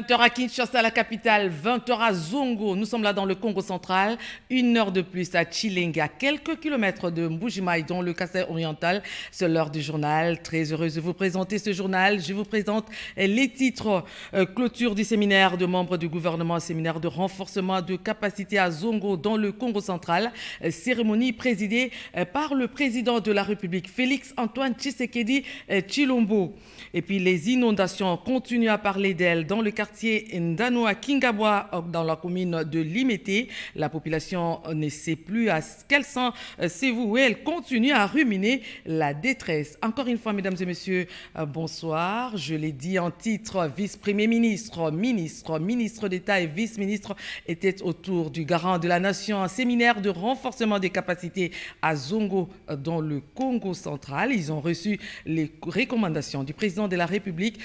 20h à Kinshasa, la capitale, 20h à Zongo. Nous sommes là dans le Congo central. 1 heure de plus à Chilenga, quelques kilomètres de Mbujimaï, dans le Kassai oriental. C'est l'heure du journal. Très heureuse de vous présenter ce journal. Je vous présente les titres. Clôture du séminaire de membres du gouvernement, séminaire de renforcement de capacité à Zongo dans le Congo central. Cérémonie présidée par le président de la République, Félix Antoine Tshisekedi Tshilombo. Et puis les inondations continuent à parler d'elles dans le quartier Ndanoa Kingabwa, dans la commune de Limete. La population ne sait plus à quel sens c'est voué. Elle continue à ruminer la détresse. Encore une fois, mesdames et messieurs, bonsoir. Je l'ai dit en titre, vice-premier ministre, ministre d'État et vice-ministre étaient autour du garant de la nation. Un séminaire de renforcement des capacités à Zongo dans le Congo central. Ils ont reçu les recommandations du président de la République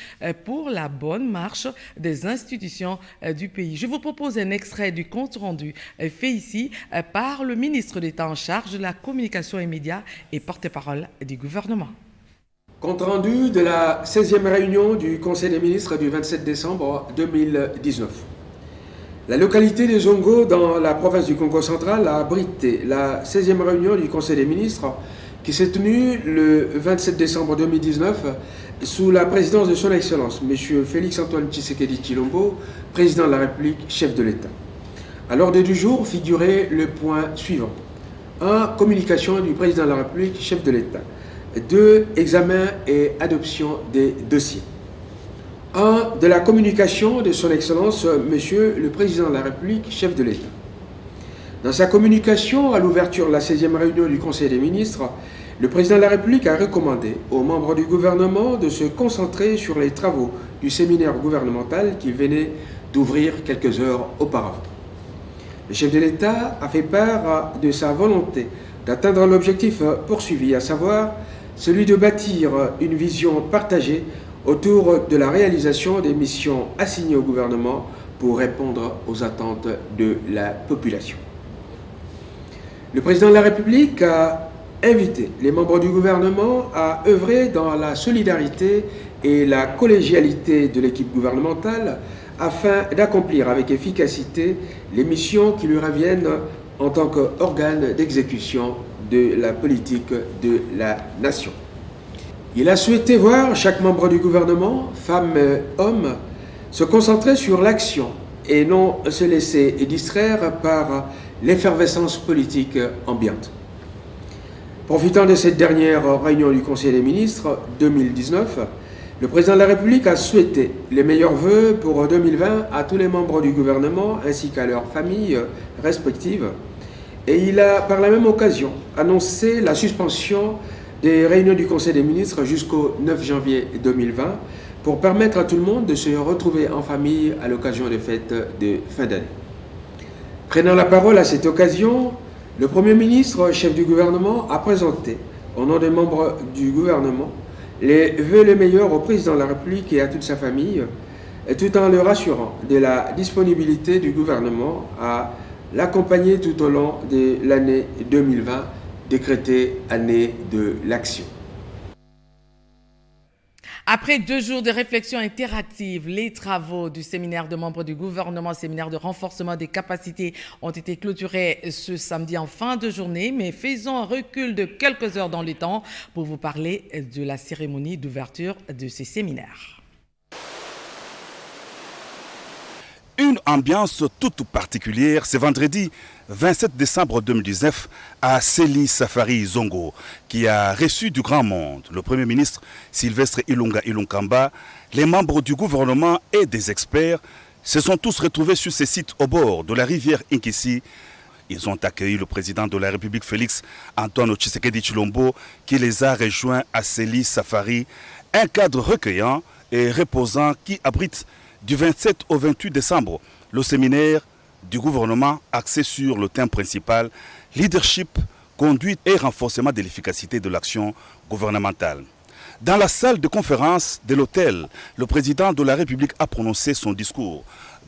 pour la bonne marche des institutions du pays. Je vous propose un extrait du compte rendu fait ici par le ministre d'État en charge de la communication et médias et porte-parole du gouvernement. Compte rendu de la 16e réunion du Conseil des ministres du 27 décembre 2019. La localité de Zongo, dans la province du Congo central, a abrité la 16e réunion du Conseil des ministres qui s'est tenue le 27 décembre 2019 sous la présidence de son Excellence, M. Félix Antoine Tshisekedi Tshilombo, président de la République, chef de l'État. À l'ordre du jour figurait le point suivant. 1. Communication du président de la République, chef de l'État. 2. Examen et adoption des dossiers. 1. De la communication de son Excellence, Monsieur le Président de la République, chef de l'État. Dans sa communication à l'ouverture de la 16e réunion du Conseil des ministres, le Président de la République a recommandé aux membres du gouvernement de se concentrer sur les travaux du séminaire gouvernemental qui venait d'ouvrir quelques heures auparavant. Le chef de l'État a fait part de sa volonté d'atteindre l'objectif poursuivi, à savoir celui de bâtir une vision partagée autour de la réalisation des missions assignées au gouvernement pour répondre aux attentes de la population. Le président de la République a invité les membres du gouvernement à œuvrer dans la solidarité et la collégialité de l'équipe gouvernementale afin d'accomplir avec efficacité les missions qui lui reviennent en tant qu'organe d'exécution de la politique de la nation. Il a souhaité voir chaque membre du gouvernement, femmes et hommes, se concentrer sur l'action et non se laisser distraire par l'effervescence politique ambiante. Profitant de cette dernière réunion du Conseil des ministres 2019, le président de la République a souhaité les meilleurs vœux pour 2020 à tous les membres du gouvernement ainsi qu'à leurs familles respectives. Et il a par la même occasion annoncé la suspension des réunions du Conseil des ministres jusqu'au 9 janvier 2020 pour permettre à tout le monde de se retrouver en famille à l'occasion des fêtes de fin d'année. Prenant la parole à cette occasion, le Premier ministre, chef du gouvernement, a présenté, au nom des membres du gouvernement, les vœux les meilleurs au président de la République et à toute sa famille, tout en le rassurant de la disponibilité du gouvernement à l'accompagner tout au long de l'année 2020, décrétée année de l'action. Après 2 jours de réflexion interactive, les travaux du séminaire de membres du gouvernement, séminaire de renforcement des capacités, ont été clôturés ce samedi en fin de journée. Mais faisons un recul de quelques heures dans le temps pour vous parler de la cérémonie d'ouverture de ces séminaires. Une ambiance toute particulière ce vendredi 27 décembre 2019 à Seli Safari Zongo, qui a reçu du grand monde le Premier ministre Sylvestre Ilunga Ilunkamba. Les membres du gouvernement et des experts se sont tous retrouvés sur ces sites au bord de la rivière Inkisi. Ils ont accueilli le président de la République Félix Antoine Tshisekedi Tshilombo qui les a rejoints à Seli Safari, un cadre recueillant et reposant qui abrite du 27 au 28 décembre, le séminaire du gouvernement axé sur le thème principal « Leadership, conduite et renforcement de l'efficacité de l'action gouvernementale ». Dans la salle de conférence de l'hôtel, le président de la République a prononcé son discours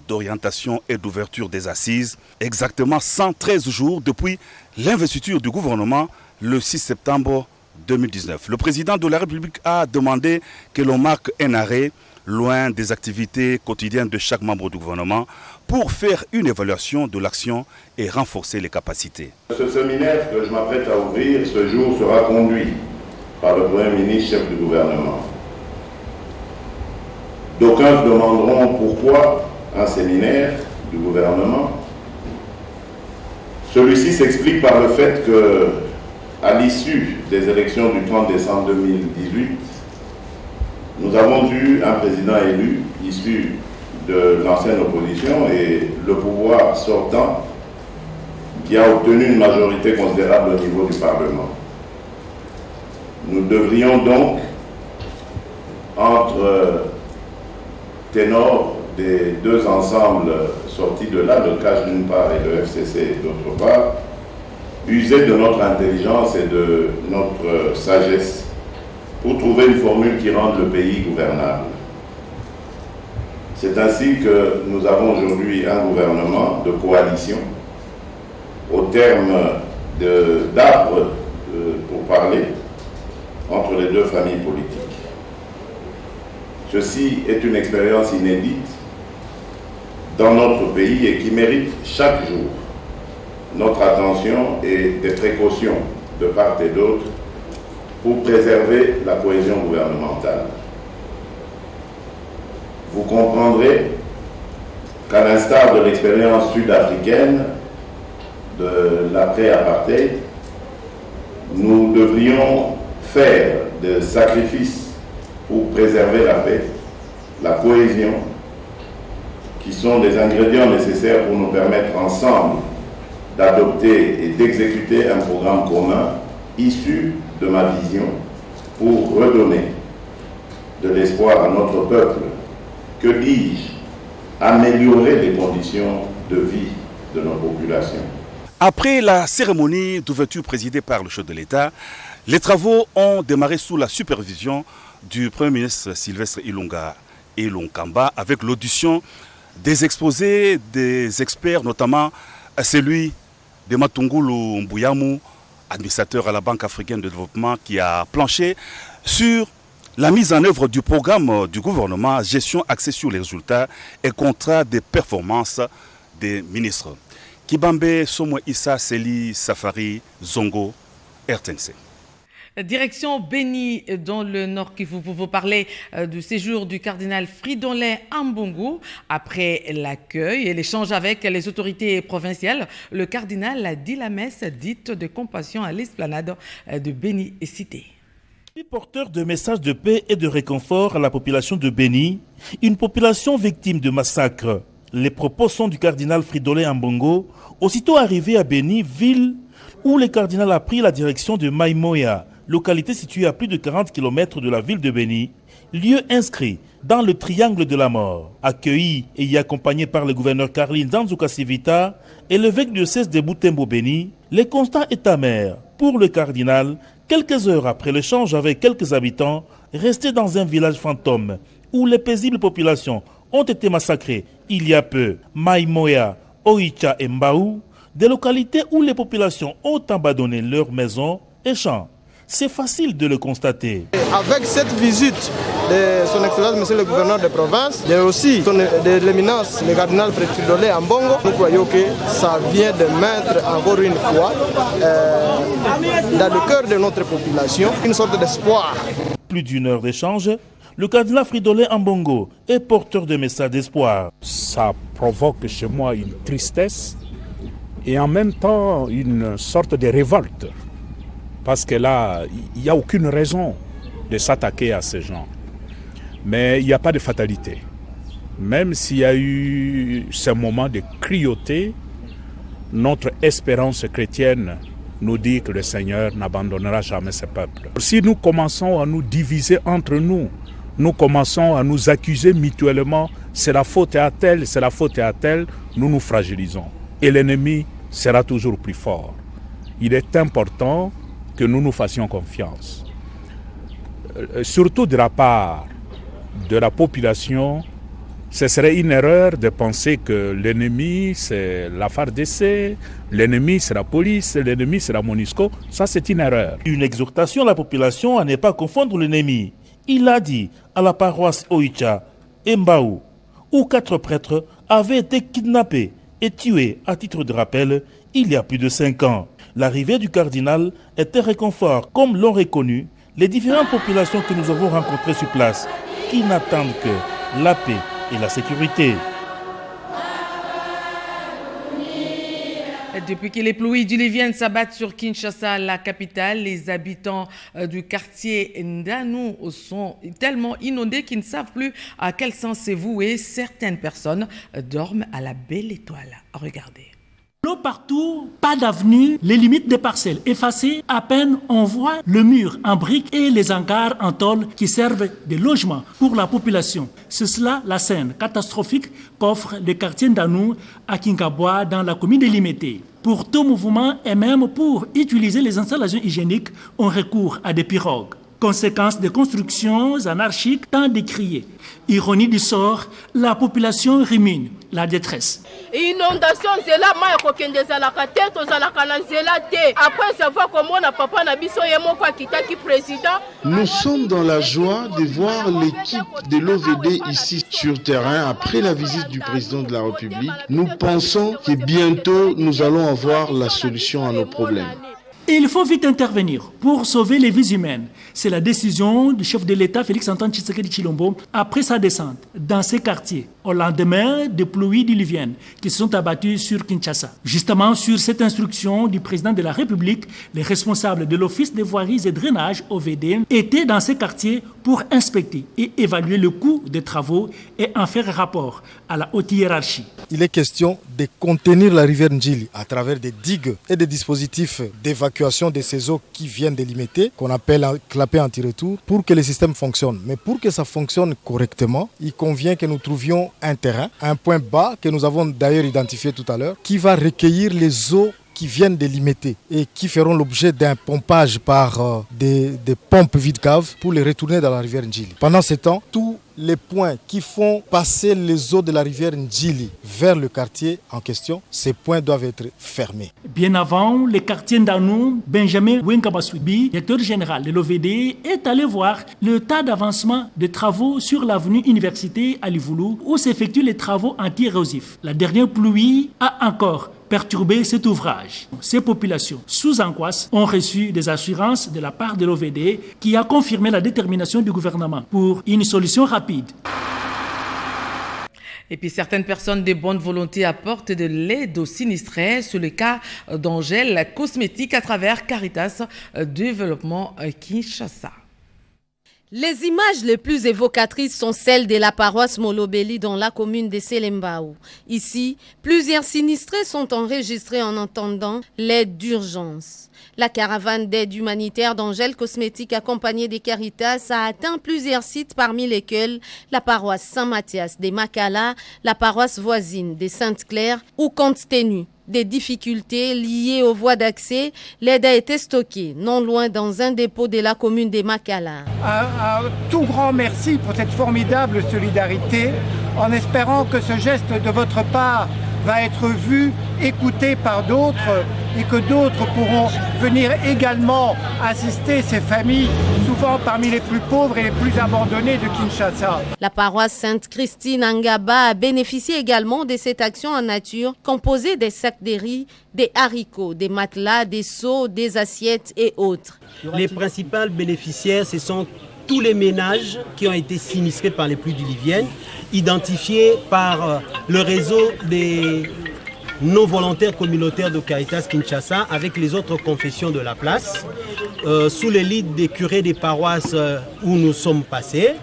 d'orientation et d'ouverture des assises, exactement 113 jours depuis l'investiture du gouvernement le 6 septembre 2019. Le président de la République a demandé que l'on marque un arrêt loin des activités quotidiennes de chaque membre du gouvernement, pour faire une évaluation de l'action et renforcer les capacités. Ce séminaire que je m'apprête à ouvrir ce jour sera conduit par le Premier ministre, chef du gouvernement. D'aucuns se demanderont pourquoi un séminaire du gouvernement. Celui-ci s'explique par le fait que, à l'issue des élections du 30 décembre 2018, nous avons eu un président élu issu de l'ancienne opposition et le pouvoir sortant qui a obtenu une majorité considérable au niveau du Parlement. Nous devrions donc, entre ténors des deux ensembles sortis de là, le CAJ d'une part et le FCC d'autre part, user de notre intelligence et de notre sagesse pour trouver une formule qui rende le pays gouvernable. C'est ainsi que nous avons aujourd'hui un gouvernement de coalition au terme d'arbres, pour parler, entre les deux familles politiques. Ceci est une expérience inédite dans notre pays et qui mérite chaque jour notre attention et des précautions de part et d'autre pour préserver la cohésion gouvernementale. Vous comprendrez qu'à l'instar de l'expérience sud-africaine de l'après-apartheid, nous devrions faire des sacrifices pour préserver la paix, la cohésion, qui sont des ingrédients nécessaires pour nous permettre ensemble d'adopter et d'exécuter un programme commun issu de ma vision pour redonner de l'espoir à notre peuple. Que dis-je? Améliorer les conditions de vie de nos populations. Après la cérémonie d'ouverture présidée par le chef de l'État, les travaux ont démarré sous la supervision du Premier ministre Sylvestre Ilunga avec l'audition des exposés des experts, notamment celui de Matungulu Mbuyamu, administrateur à la Banque africaine de développement, qui a planché sur la mise en œuvre du programme du gouvernement Gestion axée sur les résultats et contrat de performance des ministres. Kibambe Somo Issa Seli Safari Zongo, RTNC. Direction Béni dans le Nord Kivu pour vous parler du séjour du cardinal Fridolin Ambongo. Après l'accueil et l'échange avec les autorités provinciales, le cardinal a dit la messe dite de compassion à l'esplanade de Béni et Cité. Porteur de messages de paix et de réconfort à la population de Béni, une population victime de massacres. Les propos sont du cardinal Fridolin Ambongo, aussitôt arrivé à Béni, ville où le cardinal a pris la direction de Maïmoya, localité située à plus de 40 km de la ville de Béni, lieu inscrit dans le triangle de la mort. Accueilli et y accompagné par le gouverneur Carline Danzuka Sivita et l'évêque du diocèse de Butembo Béni, le constat est amer pour le cardinal, quelques heures après l'échange avec quelques habitants restés dans un village fantôme où les paisibles populations ont été massacrées il y a peu. Maïmoya, Oicha et Mbaou, des localités où les populations ont abandonné leurs maisons et champs. C'est facile de le constater. Avec cette visite de son Excellence, Monsieur le gouverneur de province, et aussi de l'éminence, le cardinal Fridolin Ambongo, nous croyons que ça vient de mettre encore une fois dans le cœur de notre population une sorte d'espoir. Plus d'une heure d'échange, le cardinal Fridolin Ambongo est porteur de messages d'espoir. Ça provoque chez moi une tristesse et en même temps une sorte de révolte. Parce que là, il n'y a aucune raison de s'attaquer à ces gens. Mais il n'y a pas de fatalité. Même s'il y a eu ce moment de cruauté, notre espérance chrétienne nous dit que le Seigneur n'abandonnera jamais ses peuples. Si nous commençons à nous diviser entre nous, nous commençons à nous accuser mutuellement, c'est la faute à tel, c'est la faute à tel, nous nous fragilisons. Et l'ennemi sera toujours plus fort. Il est important que nous nous fassions confiance. Surtout de la part de la population, ce serait une erreur de penser que l'ennemi c'est la FARDC, l'ennemi c'est la police, l'ennemi c'est la MONUSCO. Ça c'est une erreur. Une exhortation à la population à ne pas confondre l'ennemi. Il a dit à la paroisse Oicha et Mbao, où 4 prêtres avaient été kidnappés et tués à titre de rappel il y a plus de 5 ans. L'arrivée du cardinal était réconfort, comme l'ont reconnu les différentes populations que nous avons rencontrées sur place, qui n'attendent que la paix et la sécurité. Depuis que les pluies diluviennes s'abattent sur Kinshasa, la capitale, les habitants du quartier Ndanu sont tellement inondés qu'ils ne savent plus à quel sens c'est voué. Certaines personnes dorment à la belle étoile. Regardez. L'eau partout, pas d'avenue, les limites des parcelles effacées, à peine on voit le mur en briques et les hangars en tôle qui servent de logement pour la population. C'est cela la scène catastrophique qu'offre le quartier Ndanu à Kinkabwa dans la commune de Limete. Pour tout mouvement et même pour utiliser les installations hygiéniques, on recourt à des pirogues. Conséquence des constructions anarchiques tant décriées. Ironie du sort, la population rumine la détresse. Inondation zela ma kokende zalaka te to zalaka na zela te. Après savoir comment na papa na biso yemo kwa kitaki président. Nous sommes dans la joie de voir l'équipe de l'OVD ici sur terrain après la visite du président de la République. Nous pensons que bientôt nous allons avoir la solution à nos problèmes. Il faut vite intervenir pour sauver les vies humaines. C'est la décision du chef de l'État, Félix-Antoine Tshisekedi Tshilombo, après sa descente dans ces quartiers, au lendemain des pluies diluviennes qui se sont abattues sur Kinshasa. Justement, sur cette instruction du président de la République, les responsables de l'Office des voiries et drainage, OVD, étaient dans ces quartiers pour inspecter et évaluer le coût des travaux et en faire rapport à la haute hiérarchie. Il est question de contenir la rivière Ndjili à travers des digues et des dispositifs d'évacuation de ces eaux qui viennent délimiter, qu'on appelle clapet anti-retour, pour que le système fonctionne. Mais pour que ça fonctionne correctement, il convient que nous trouvions un terrain, un point bas que nous avons d'ailleurs identifié tout à l'heure, qui va recueillir les eaux qui viennent délimiter et qui feront l'objet d'un pompage par des pompes vide-cave pour les retourner dans la rivière Ndjili. Pendant ce temps, tous les points qui font passer les eaux de la rivière Ndjili vers le quartier en question, ces points doivent être fermés. Bien avant, le quartier Ndanu, Benjamin Wenkabaswibi, directeur général de l'OVD, est allé voir le tas d'avancement des travaux sur l'avenue Université à Livoulou où s'effectuent les travaux anti-érosifs. La dernière pluie a encore perturber cet ouvrage. Ces populations sous angoisse ont reçu des assurances de la part de l'OVD qui a confirmé la détermination du gouvernement pour une solution rapide. Et puis certaines personnes de bonne volonté apportent de l'aide aux sinistrés. C'est le cas d'Angèle Cosmétique à travers Caritas Développement Kinshasa. Les images les plus évocatrices sont celles de la paroisse Molobeli dans la commune de Selembao. Ici, plusieurs sinistrés sont enregistrés en attendant l'aide d'urgence. La caravane d'aide humanitaire d'Angèle Cosmétique accompagnée des Caritas a atteint plusieurs sites parmi lesquels la paroisse Saint-Mathias de Makala, la paroisse voisine de Sainte-Claire ou compte tenu des difficultés liées aux voies d'accès, l'aide a été stockée non loin dans un dépôt de la commune de Makala. Un tout grand merci pour cette formidable solidarité, en espérant que ce geste de votre part va être vu, écouté par d'autres et que d'autres pourront venir également assister ces familles, souvent parmi les plus pauvres et les plus abandonnées de Kinshasa. La paroisse Sainte-Christine Angaba a bénéficié également de cette action en nature composée des sacs de riz, des haricots, des matelas, des seaux, des assiettes et autres. Les principaux bénéficiaires, ce sont tous les ménages qui ont été sinistrés par les pluies diluviennes, identifiés par le réseau des non-volontaires communautaires de Caritas Kinshasa avec les autres confessions de la place, sous l'élite des curés des paroisses où nous sommes passés.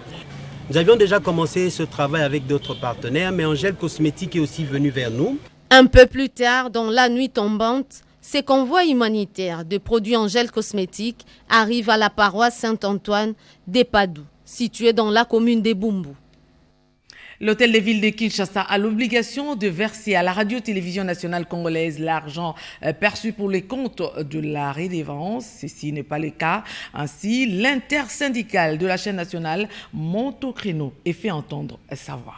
Nous avions déjà commencé ce travail avec d'autres partenaires, mais Angèle Cosmétique est aussi venue vers nous. Un peu plus tard, dans la nuit tombante, ces convois humanitaires de produits Angèle Cosmétique arrivent à la paroisse Saint-Antoine d'Epadou, située dans la commune de Bumbu. L'hôtel de ville de Kinshasa a l'obligation de verser à la radio-télévision nationale congolaise l'argent perçu pour les comptes de la redevance. Ceci n'est pas le cas. Ainsi, l'intersyndicale de la chaîne nationale monte au créneau et fait entendre sa voix.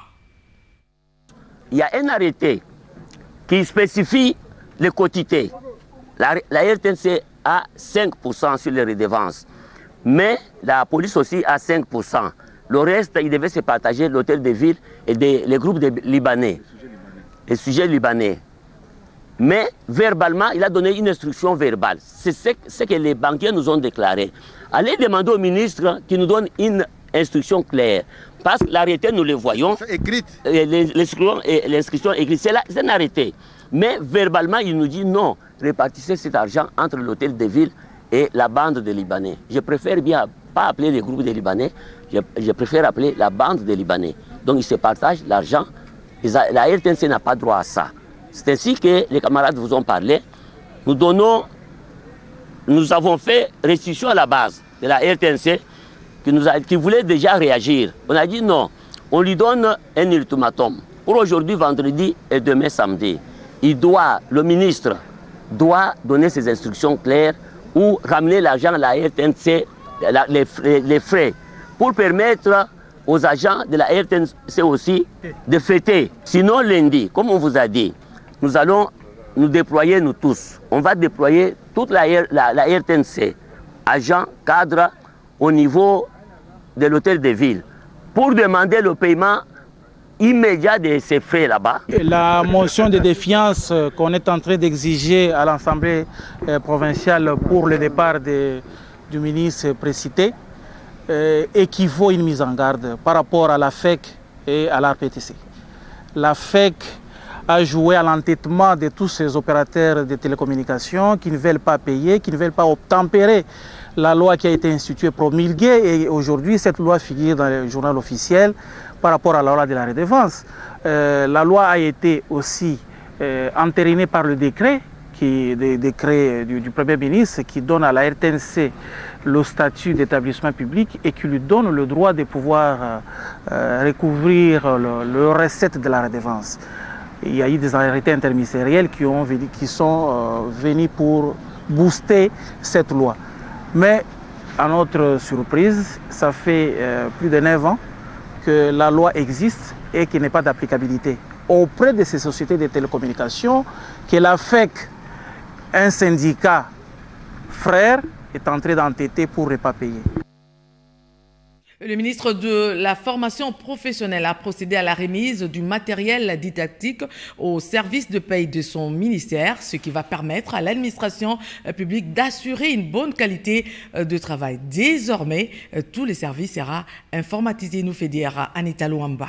Il y a un arrêté qui spécifie les quotités. La RTNC a 5% sur les redevances, mais la police aussi a 5%. Le reste, il devait se partager l'hôtel de ville et les groupes de Libanais, les sujets libanais. Mais verbalement, il a donné une instruction verbale. C'est ce que les banquiers nous ont déclaré. Allez demander au ministre qui nous donne une instruction claire. Parce que l'arrêté, nous le voyons. L'inscription écrite, c'est un arrêté. Mais verbalement, il nous dit non, répartissez cet argent entre l'hôtel de ville et la bande des Libanais. Je préfère bien pas appeler les groupes des Libanais, je préfère appeler la bande des Libanais. Donc ils se partagent l'argent. La RTNC n'a pas droit à ça. C'est ainsi que les camarades vous ont parlé. Nous avons fait restitution à la base de la RTNC qui voulait déjà réagir. On a dit non, on lui donne un ultimatum. Pour aujourd'hui, vendredi et demain, samedi. Le ministre doit donner ses instructions claires ou ramener l'argent à la RTNC, les frais, pour permettre aux agents de la RTNC aussi de fêter. Sinon, lundi, comme on vous a dit, nous allons nous déployer, nous tous. On va déployer toute la RTNC, agents, cadres, au niveau de l'hôtel de ville, pour demander le paiement immédiat de ces frais là-bas. La motion de défiance qu'on est en train d'exiger à l'Assemblée provinciale pour le départ du ministre précité équivaut à une mise en garde par rapport à la FEC et à l'ARPTC. La FEC a joué à l'entêtement de tous ces opérateurs de télécommunications qui ne veulent pas payer, qui ne veulent pas obtempérer la loi qui a été instituée, promulguée, et aujourd'hui cette loi figure dans le journal officiel par rapport à la loi de la redevance. La loi a été aussi entérinée par le décret, du Premier ministre qui donne à la RTNC le statut d'établissement public et qui lui donne le droit de pouvoir recouvrir le recette de la redevance. Il y a eu des arrêtés interministériels qui sont venus pour booster cette loi. Mais à notre surprise, ça fait plus de 9 ans que la loi existe et qu'il n'est pas d'applicabilité. Auprès de ces sociétés de télécommunications, que la FEC, un syndicat frère, est en train d'entêter pour ne pas payer. Le ministre de la formation professionnelle a procédé à la remise du matériel didactique au service de paye de son ministère, ce qui va permettre à l'administration publique d'assurer une bonne qualité de travail. Désormais, tous les services seront informatisés, nous fait dire Anita Luamba.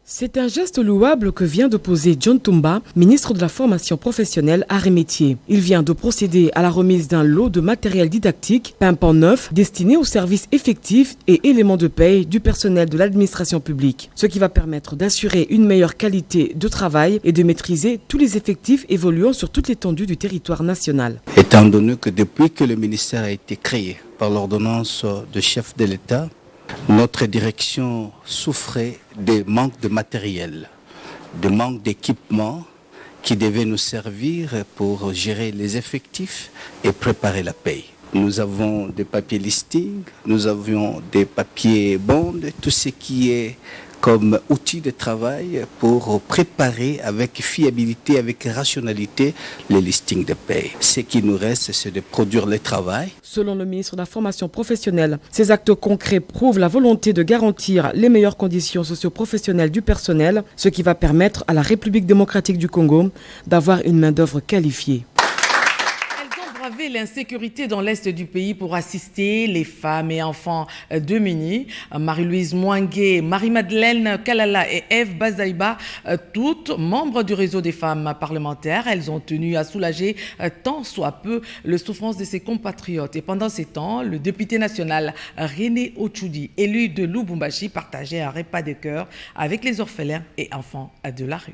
C'est un geste louable que vient de poser John Tumba, ministre de la formation professionnelle à Rémétier. Il vient de procéder à la remise d'un lot de matériel didactique, pimpant neuf, destiné aux services effectifs et éléments de paye du personnel de l'administration publique. Ce qui va permettre d'assurer une meilleure qualité de travail et de maîtriser tous les effectifs évoluant sur toute l'étendue du territoire national. Étant donné que depuis que le ministère a été créé par l'ordonnance de chef de l'État, notre direction souffrait des manques de matériel, de manque d'équipement qui devaient nous servir pour gérer les effectifs et préparer la paye. Nous avons des papiers listing, nous avions des papiers bondes, tout ce qui est comme outil de travail pour préparer avec fiabilité, avec rationalité les listings de paye. Ce qui nous reste, c'est de produire le travail. Selon le ministre de la formation professionnelle, ces actes concrets prouvent la volonté de garantir les meilleures conditions socio-professionnelles du personnel, ce qui va permettre à la République démocratique du Congo d'avoir une main-d'œuvre qualifiée. L'insécurité dans l'est du pays pour assister les femmes et enfants démunis. Marie-Louise Mouangué, Marie-Madeleine Kalala et Eve Bazaïba, toutes membres du réseau des femmes parlementaires, elles ont tenu à soulager tant soit peu les souffrances de ses compatriotes. Et pendant ces temps, le député national René Ochoudi, élu de Lubumbashi, partageait un repas de cœur avec les orphelins et enfants de la rue.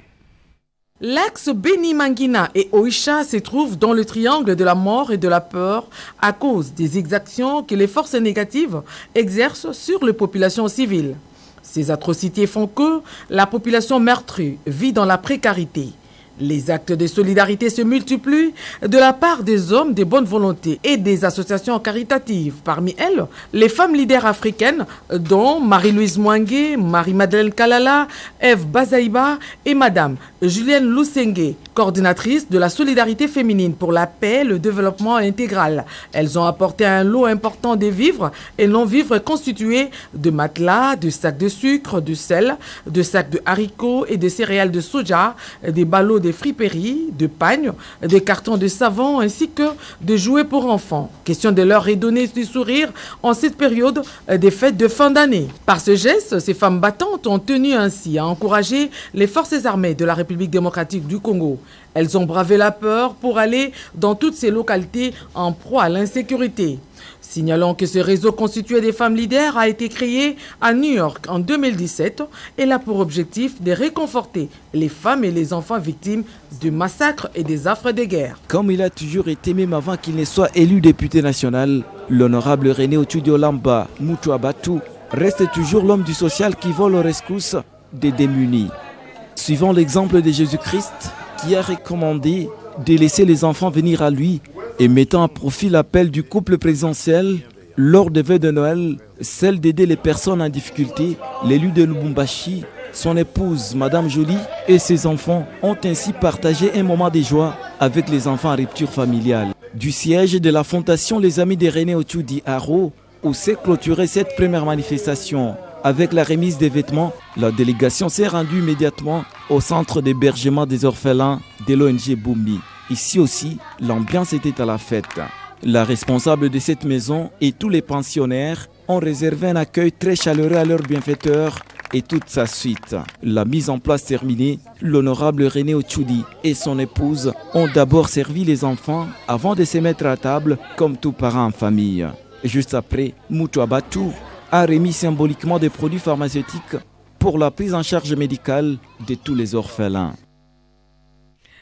L'axe Beni Mangina et Oisha se trouvent dans le triangle de la mort et de la peur à cause des exactions que les forces négatives exercent sur les populations civiles. Ces atrocités font que la population meurtrie vit dans la précarité. Les actes de solidarité se multiplient de la part des hommes de bonne volonté et des associations caritatives. Parmi elles, les femmes leaders africaines, dont Marie-Louise Mwangue, Marie-Madeleine Kalala, Eve Bazaïba et Madame Julienne Lusenge, coordinatrice de la solidarité féminine pour la paix et le développement intégral. Elles ont apporté un lot important de vivres et non-vivres constitués de matelas, de sacs de sucre, de sel, de sacs de haricots et de céréales de soja, des ballots de friperies, de pagnes, des cartons de savon ainsi que de jouets pour enfants. Question de leur redonner du sourire en cette période des fêtes de fin d'année. Par ce geste, ces femmes battantes ont tenu ainsi à encourager les forces armées de la République démocratique du Congo. Elles ont bravé la peur pour aller dans toutes ces localités en proie à l'insécurité. Signalons que ce réseau constitué des femmes leaders a été créé à New York en 2017 et a pour objectif de réconforter les femmes et les enfants victimes de massacres et des affres de guerre. Comme il a toujours été, même avant qu'il ne soit élu député national, l'honorable René Otudiolamba Mutuabatu reste toujours l'homme du social qui vole aux rescousses des démunis. Suivant l'exemple de Jésus-Christ qui a recommandé de laisser les enfants venir à lui et mettant à profit l'appel du couple présidentiel lors des vœux de Noël, celle d'aider les personnes en difficulté, l'élu de Lubumbashi, son épouse Madame Jolie et ses enfants ont ainsi partagé un moment de joie avec les enfants en rupture familiale. Du siège de la fondation Les Amis de René Otudi Haro, où s'est clôturée cette première manifestation avec la remise des vêtements, la délégation s'est rendue immédiatement au centre d'hébergement des orphelins de l'ONG Boumi. Ici aussi, l'ambiance était à la fête. La responsable de cette maison et tous les pensionnaires ont réservé un accueil très chaleureux à leur bienfaiteur et toute sa suite. La mise en place terminée, l'honorable René Otudi et son épouse ont d'abord servi les enfants avant de se mettre à table comme tout parent en famille. Juste après, Mutuabatu a remis symboliquement des produits pharmaceutiques pour la prise en charge médicale de tous les orphelins.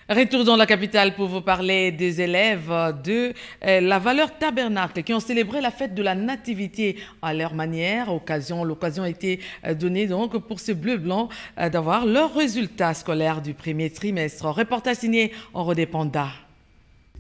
Retour dans la capitale pour vous parler des élèves de la Valeur Tabernacle qui ont célébré la fête de la Nativité à leur manière. L'occasion a été donnée donc pour ces bleus-blancs d'avoir leurs résultats scolaires du premier trimestre. Reportage signé Enrodé Panda.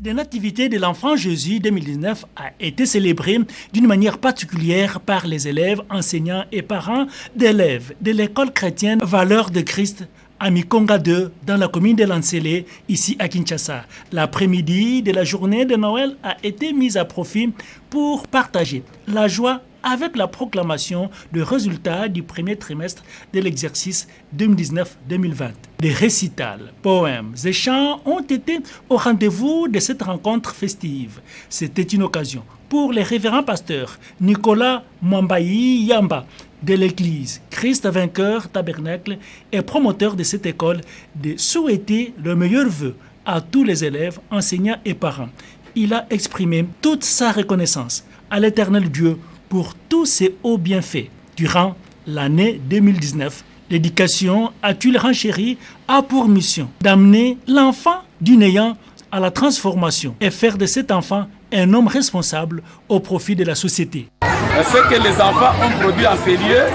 La Nativité de l'enfant Jésus 2019 a été célébrée d'une manière particulière par les élèves, enseignants et parents d'élèves de l'école chrétienne Valeur de Christ à Mikonga 2 dans la commune de Lansele, ici à Kinshasa. L'après-midi de la journée de Noël a été mise à profit pour partager la joie avec la proclamation des résultats du premier trimestre de l'exercice 2019-2020. Des récitals, poèmes et chants ont été au rendez-vous de cette rencontre festive. C'était une occasion pour les révérends pasteurs Nicolas Mwambayi Yamba de l'église Christ Vainqueur Tabernacle et promoteur de cette école de souhaiter le meilleur vœu à tous les élèves, enseignants et parents. Il a exprimé toute sa reconnaissance à l'Éternel Dieu pour tous ses hauts bienfaits durant l'année 2019. L'éducation à Tulle-Ranchéry a pour mission d'amener l'enfant du néant à la transformation et faire de cet enfant un homme responsable au profit de la société. Ce que les enfants ont produit en ces lieux,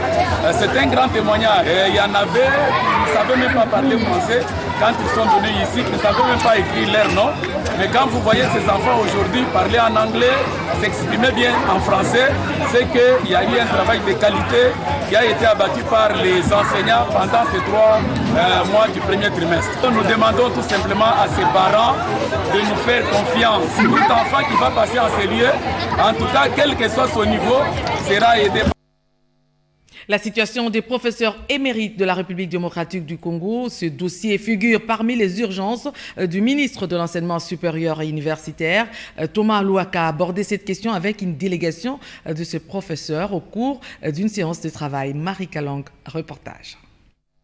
c'est un grand témoignage. Il y en avait qui ne savaient même pas parler français quand ils sont venus ici, qui ne savaient même pas écrire leur nom. Mais quand vous voyez ces enfants aujourd'hui parler en anglais, s'exprimer bien en français, c'est qu'il y a eu un travail de qualité qui a été abattu par les enseignants pendant ces 3 mois du premier trimestre. Nous demandons tout simplement à ces parents de nous faire confiance. Tout enfant qui va passer en ces lieux, en tout cas, quel que soit son niveau, sera aidé. La situation des professeurs émérites de la République démocratique du Congo, ce dossier figure parmi les urgences du ministre de l'Enseignement supérieur et universitaire. Thomas Louaka a abordé cette question avec une délégation de ces professeurs au cours d'une séance de travail. Marie Kalang, reportage.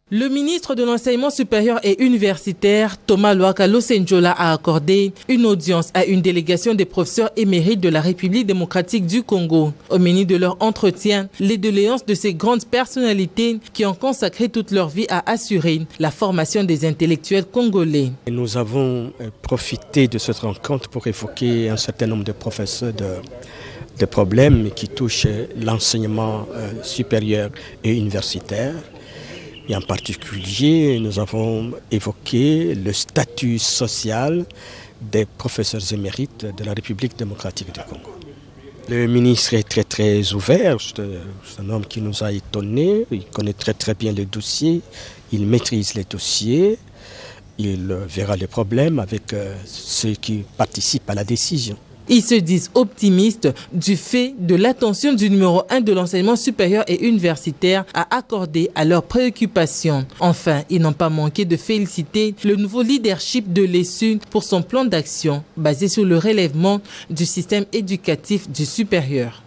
Le ministre de l'Enseignement supérieur et universitaire, Thomas Louaka Losenjola, a accordé une audience à une délégation des professeurs émérites de la République démocratique du Congo. Au menu de leur entretien, les doléances de ces grandes personnalités qui ont consacré toute leur vie à assurer la formation des intellectuels congolais. Nous avons profité de cette rencontre pour évoquer un certain nombre de professeurs de problèmes qui touchent l'enseignement supérieur et universitaire. Et en particulier, nous avons évoqué le statut social des professeurs émérites de la République démocratique du Congo. Le ministre est très très ouvert, c'est un homme qui nous a étonnés, il connaît très très bien les dossiers, il maîtrise les dossiers, il verra les problèmes avec ceux qui participent à la décision. Ils se disent optimistes du fait de l'attention du numéro 1 de l'enseignement supérieur et universitaire à accorder à leurs préoccupations. Enfin, ils n'ont pas manqué de féliciter le nouveau leadership de l'ESU pour son plan d'action basé sur le relèvement du système éducatif du supérieur.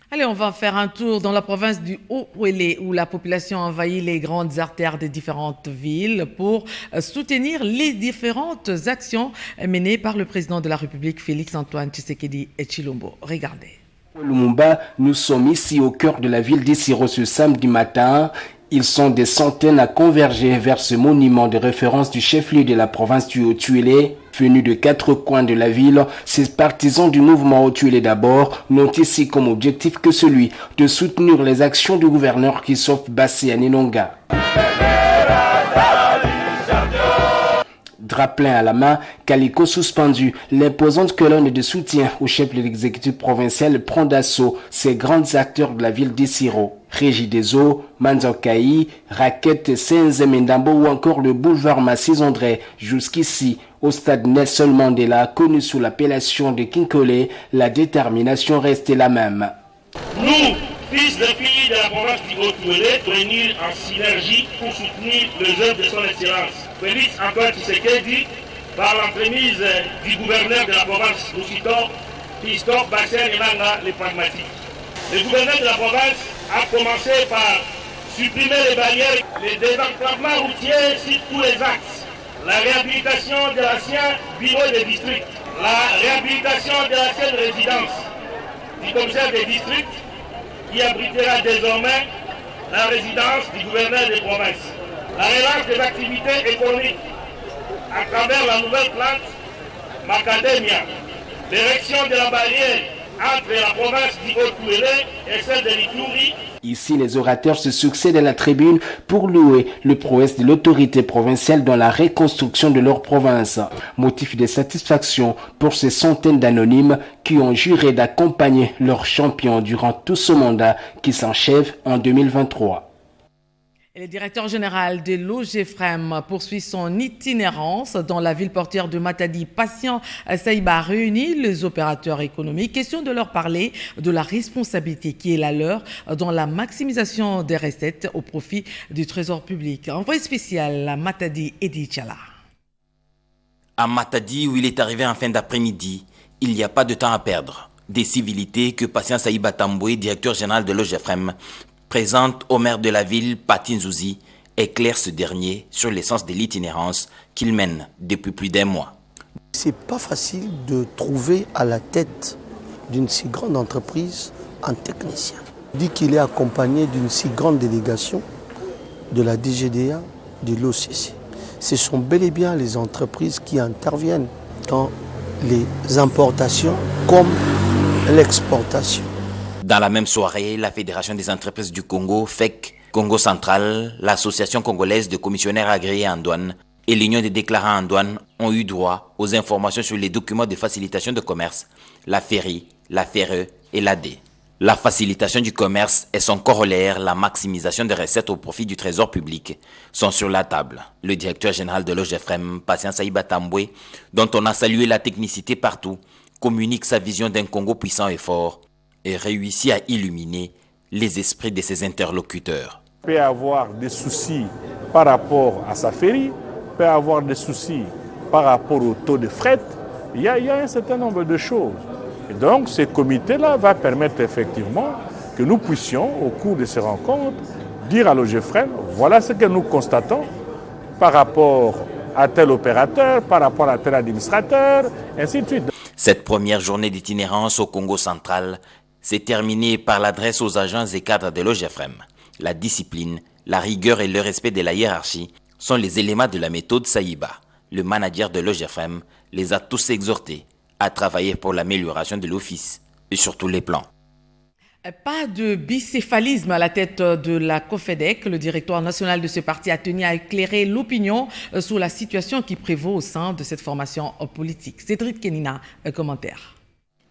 Allez, on va faire un tour dans la province du Haut-Ouélé où la population envahit les grandes artères des différentes villes pour soutenir les différentes actions menées par le président de la République, Félix-Antoine Tshisekedi Tshilombo. Regardez. Lumumba, nous sommes ici au cœur de la ville d'Issiro ce samedi matin. Ils sont des centaines à converger vers ce monument de référence du chef-lieu de la province du Haut-Uélé. Venus de 4 coins de la ville, ces partisans du mouvement Haut-Uélé d'abord n'ont ici comme objectif que celui de soutenir les actions du gouverneur Christophe Bassé Aninonga. Drap plein à la main, calico suspendu, l'imposante colonne de soutien au chef de l'exécutif provincial prend d'assaut ces grands acteurs de la ville d'Issiro. Régie des eaux, Manzokaï, Raquette, Senzemendambo ou encore le boulevard Massis André. Jusqu'ici, au stade Nelson Mandela, connu sous l'appellation de Kinkole, la détermination restait la même. Nous, fils et filles de la province du Haut-Uélé, réunis en synergie pour soutenir les œuvres de son Excellence Félix-Antoine Tshisekedi par l'entremise du gouverneur de la province, nous citons Christophe Bassé Aninonga, les pragmatiques. Le gouverneur de la province a commencé par supprimer les barrières, les désenclavements routiers sur tous les axes, la réhabilitation de l'ancien bureau de district, la réhabilitation de l'ancienne résidence du commissaire des districts qui abritera désormais la résidence du gouverneur des provinces, la relance des activités économiques à travers la nouvelle plante Macadamia, l'érection de la barrière entre la province du Haut-Uélé et celle de l'Ituri. Ici, les orateurs se succèdent à la tribune pour louer le prouesse de l'autorité provinciale dans la reconstruction de leur province. Motif de satisfaction pour ces centaines d'anonymes qui ont juré d'accompagner leur champion durant tout ce mandat qui s'achève en 2023. Et le directeur général de l'OGFREM poursuit son itinérance dans la ville portière de Matadi. Patient Saïba réunit les opérateurs économiques. Question de leur parler de la responsabilité qui est la leur dans la maximisation des recettes au profit du trésor public. Envoyé spécial à Matadi, Edi Tchala. À Matadi, où il est arrivé en fin d'après-midi, il n'y a pas de temps à perdre. Des civilités que Patient Saïba Tamboué, directeur général de l'OGFREM, présente au maire de la ville, Patin Zouzi, éclaire ce dernier sur l'essence de l'itinérance qu'il mène depuis plus d'1 mois. C'est pas facile de trouver à la tête d'une si grande entreprise un technicien. Il dit qu'il est accompagné d'une si grande délégation de la DGDA, de l'OCC. Ce sont bel et bien les entreprises qui interviennent dans les importations comme l'exportation. Dans la même soirée, la Fédération des entreprises du Congo, FEC, Congo Central, l'Association congolaise de commissionnaires agréés en douane et l'Union des déclarants en douane ont eu droit aux informations sur les documents de facilitation de commerce, la FERI, la FERE et l'AD. La facilitation du commerce et son corollaire, la maximisation des recettes au profit du trésor public, sont sur la table. Le directeur général de l'OGFREM, Patient Saïba Tamboué, dont on a salué la technicité partout, communique sa vision d'un Congo puissant et fort, et réussit à illuminer les esprits de ses interlocuteurs. Il peut avoir des soucis par rapport à sa féerie, peut avoir des soucis par rapport au taux de fret. Il y a un certain nombre de choses. Et donc, ce comité-là va permettre effectivement que nous puissions, au cours de ces rencontres, dire à l'OGFREM, voilà ce que nous constatons par rapport à tel opérateur, par rapport à tel administrateur, ainsi de suite. Cette première journée d'itinérance au Congo central s'est terminée par l'adresse aux agents et cadres de l'OGFREM. La discipline, la rigueur et le respect de la hiérarchie sont les éléments de la méthode Saïba. Le manager de l'OGFREM les a tous exhortés à travailler pour l'amélioration de l'office et sur tous les plans. Pas de bicéphalisme à la tête de la COFEDEC. Le directoire national de ce parti a tenu à éclairer l'opinion sur la situation qui prévaut au sein de cette formation politique. Cédric Kenina, un commentaire.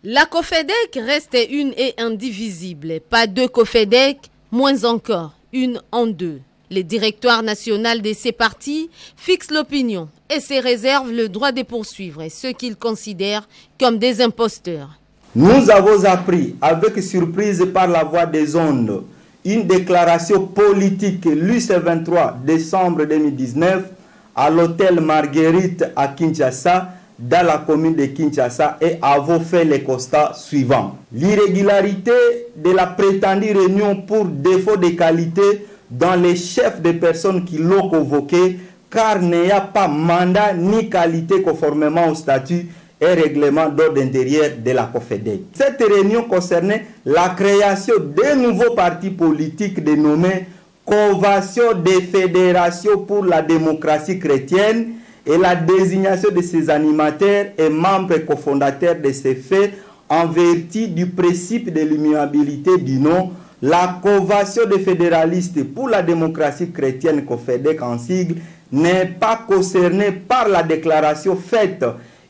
La COFEDEC reste une et indivisible. Pas deux COFEDEC, moins encore, une en deux. Le directoire national de ces partis fixe l'opinion et se réserve le droit de poursuivre ceux qu'ils considèrent comme des imposteurs. Nous avons appris avec surprise par la voie des ondes une déclaration politique lue ce 23 décembre 2019 à l'hôtel Marguerite à Kinshasa, dans la commune de Kinshasa, et avons fait les constats suivants. L'irrégularité de la prétendue réunion pour défaut de qualité dans les chefs des personnes qui l'ont convoqué, car il n'y a pas mandat ni qualité conformément au statut et règlement d'ordre intérieur de la COFEDEC. Cette réunion concernait la création d'un nouveau parti politique dénommé Convention des fédérations pour la démocratie chrétienne et la désignation de ses animateurs et membres cofondateurs de ces faits en vertu du principe de l'immuabilité du nom. La Convention des fédéralistes pour la démocratie chrétienne, COFEDEC en sigle, n'est pas concernée par la déclaration faite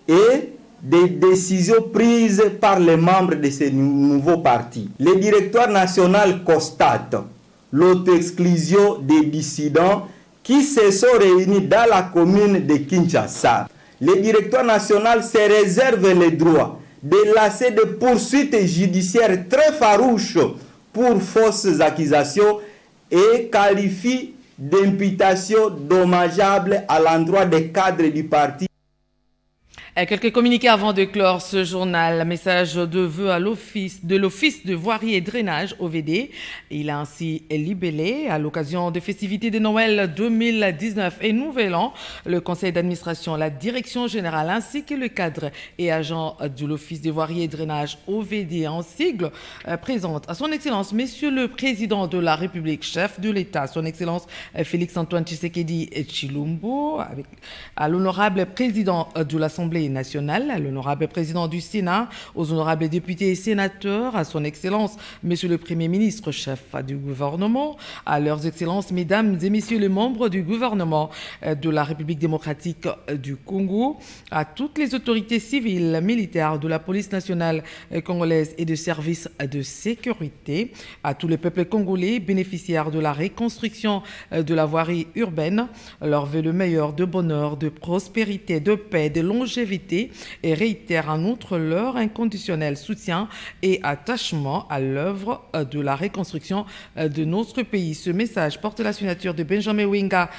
et des décisions prises par les membres de ce nouveau parti. Le directoire national constate l'auto-exclusion des dissidents qui se sont réunis dans la commune de Kinshasa. Le directoire national se réserve le droit de lancer des poursuites judiciaires très farouches pour fausses accusations et qualifie d'imputation dommageable à l'endroit des cadres du parti. Quelques communiqués avant de clore ce journal. Message de vœux à l'office de voirie et drainage OVD. Il a ainsi libellé à l'occasion des festivités de Noël 2019 et Nouvel An. Le conseil d'administration, la direction générale ainsi que le cadre et agent de l'office de voirie et drainage OVD en sigle présente à son excellence Monsieur le Président de la République, chef de l'État, son excellence Félix-Antoine Tshisekedi Tshilombo, à l'honorable président de l'Assemblée nationale, à l'honorable président du Sénat, aux honorables députés et sénateurs, à son excellence Monsieur le Premier ministre, chef du gouvernement, à leurs excellences, mesdames et messieurs les membres du gouvernement de la République démocratique du Congo, à toutes les autorités civiles, militaires, de la police nationale congolaise et de services de sécurité, à tous les peuples congolais bénéficiaires de la reconstruction de la voirie urbaine, leur veut le meilleur de bonheur, de prospérité, de paix, de longévité et réitère en outre leur inconditionnel soutien et attachement à l'œuvre de la reconstruction de notre pays. Ce message porte la signature de Benjamin Winga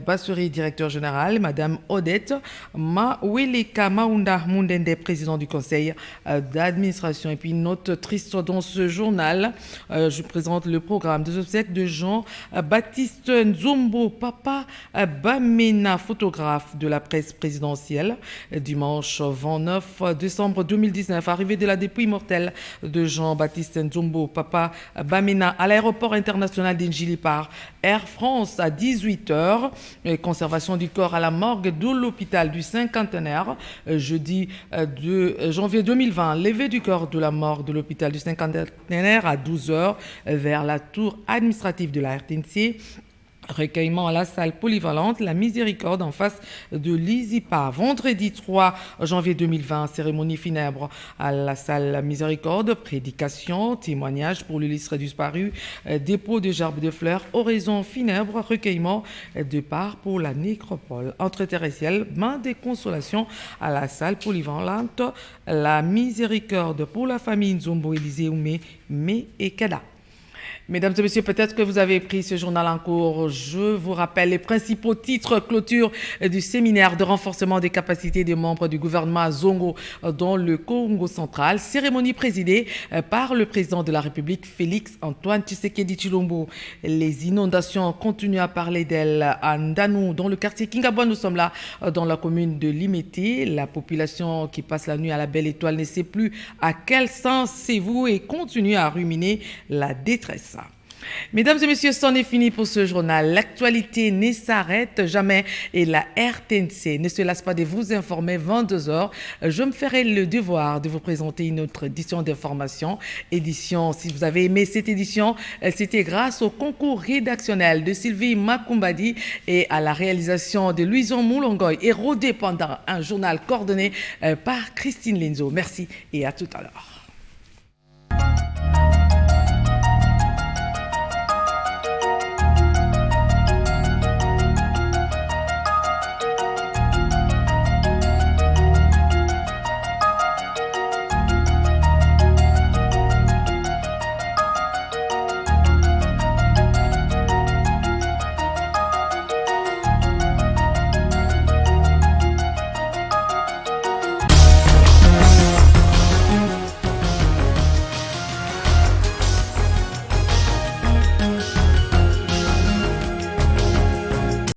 Bassori, directeur général, Madame Odette Maweleka Maunda Mundende, président du conseil d'administration. Et puis note triste dans ce journal, je présente le programme des obsèques de Jean-Baptiste Nzombo Papa Bamena, photographe de la presse présidentielle. Dimanche 29 décembre 2019, arrivée de la dépouille mortelle de Jean-Baptiste Nzombo Papa Bamena à l'aéroport international d'Indjili par Air France à 18h. Conservation du corps à la morgue de l'hôpital du Cinquantenaire. Jeudi 2 janvier 2020, levée du corps de la morgue de l'hôpital du Cinquantenaire à 12h vers la tour administrative de la RTNC. Recueillement à la salle polyvalente La Miséricorde en face de l'ISIPA. Vendredi 3 janvier 2020, cérémonie funèbre à la salle La Miséricorde, prédication, témoignage pour l'illustre disparu, dépôt de gerbes de fleurs, oraison funèbre, recueillement de part pour la nécropole. Entre terre et ciel, main de consolation à la salle polyvalente La Miséricorde pour la famille Nzombo, Élisée Oumé, Mé et Kada. Mesdames et messieurs, peut-être que vous avez pris ce journal en cours. Je vous rappelle les principaux titres clôture du séminaire de renforcement des capacités des membres du gouvernement à Zongo dans le Congo central. Cérémonie présidée par le président de la République, Félix-Antoine Tshisekedi Tshilombo. Les inondations continuent à parler d'elles à Ndanou, dans le quartier Kingabwa. Nous sommes là dans la commune de Limete. La population qui passe la nuit à la Belle Étoile ne sait plus à quel sens c'est vous et continue à ruminer la détresse. Mesdames et messieurs, c'en est fini pour ce journal. L'actualité ne s'arrête jamais et la RTNC ne se lasse pas de vous informer 22h. Je me ferai le devoir de vous présenter une autre édition d'information. Édition, si vous avez aimé cette édition, c'était grâce au concours rédactionnel de Sylvie Makumbadi et à la réalisation de Louison Moulongoy et rodé pendant un journal coordonné par Christine Lenzo. Merci et à tout à l'heure.